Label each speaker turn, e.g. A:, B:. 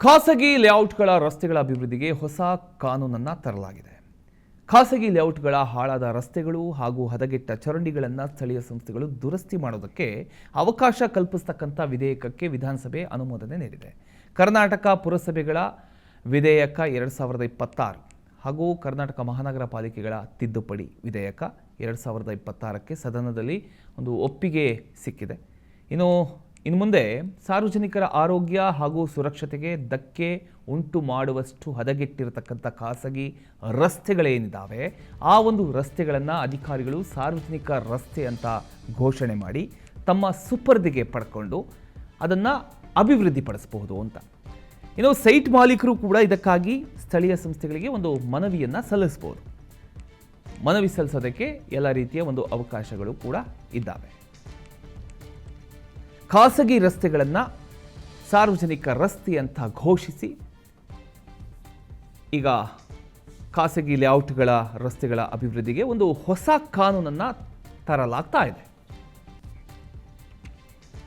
A: ಖಾಸಗಿ ಲೇಔಟ್ಗಳ ರಸ್ತೆಗಳ ಅಭಿವೃದ್ಧಿಗೆ ಹೊಸ ಕಾನೂನನ್ನು ತರಲಾಗಿದೆ. ಖಾಸಗಿ ಲೇಔಟ್ಗಳ ಹಾಳಾದ ರಸ್ತೆಗಳು ಹಾಗೂ ಹದಗೆಟ್ಟ ಚರಂಡಿಗಳನ್ನು ಸ್ಥಳೀಯ ಸಂಸ್ಥೆಗಳು ದುರಸ್ತಿ ಮಾಡೋದಕ್ಕೆ ಅವಕಾಶ ಕಲ್ಪಿಸತಕ್ಕಂಥ ವಿಧೇಯಕಕ್ಕೆ ವಿಧಾನಸಭೆ ಅನುಮೋದನೆ ನೀಡಿದೆ. ಕರ್ನಾಟಕ ಪುರಸಭೆಗಳ ವಿಧೇಯಕ 2026 ಹಾಗೂ ಕರ್ನಾಟಕ ಮಹಾನಗರ ಪಾಲಿಕೆಗಳ ತಿದ್ದುಪಡಿ ವಿಧೇಯಕ 2026ಕ್ಕೆ ಸದನದಲ್ಲಿ ಒಂದು ಒಪ್ಪಿಗೆ ಸಿಕ್ಕಿದೆ. ಇನ್ನು ಮುಂದೆ ಸಾರ್ವಜನಿಕರ ಆರೋಗ್ಯ ಹಾಗೂ ಸುರಕ್ಷತೆಗೆ ಧಕ್ಕೆ ಉಂಟು ಮಾಡುವಷ್ಟು ಹದಗೆಟ್ಟಿರತಕ್ಕಂಥ ಖಾಸಗಿ ರಸ್ತೆಗಳೇನಿದ್ದಾವೆ ಆ ಒಂದು ರಸ್ತೆಗಳನ್ನು ಅಧಿಕಾರಿಗಳು ಸಾರ್ವಜನಿಕ ರಸ್ತೆ ಅಂತ ಘೋಷಣೆ ಮಾಡಿ ತಮ್ಮ ಸುಪರ್ದಿಗೆ ಪಡ್ಕೊಂಡು ಅದನ್ನು ಅಭಿವೃದ್ಧಿಪಡಿಸಬಹುದು ಅಂತ. ಇನ್ನು ಸೈಟ್ ಮಾಲೀಕರು ಕೂಡ ಇದಕ್ಕಾಗಿ ಸ್ಥಳೀಯ ಸಂಸ್ಥೆಗಳಿಗೆ ಒಂದು ಮನವಿಯನ್ನು ಸಲ್ಲಿಸಬಹುದು. ಮನವಿ ಸಲ್ಲಿಸೋದಕ್ಕೆ ಎಲ್ಲ ರೀತಿಯ ಒಂದು ಅವಕಾಶಗಳು ಕೂಡ ಇದ್ದಾವೆ. ಖಾಸಗಿ ರಸ್ತೆಗಳನ್ನು ಸಾರ್ವಜನಿಕ ರಸ್ತೆ ಅಂತ ಘೋಷಿಸಿ ಈಗ ಖಾಸಗಿ ಲೇಔಟ್ಗಳ ರಸ್ತೆಗಳ ಅಭಿವೃದ್ಧಿಗೆ ಒಂದು ಹೊಸ ಕಾನೂನನ್ನು ತರಲಾಗ್ತಾ ಇದೆ.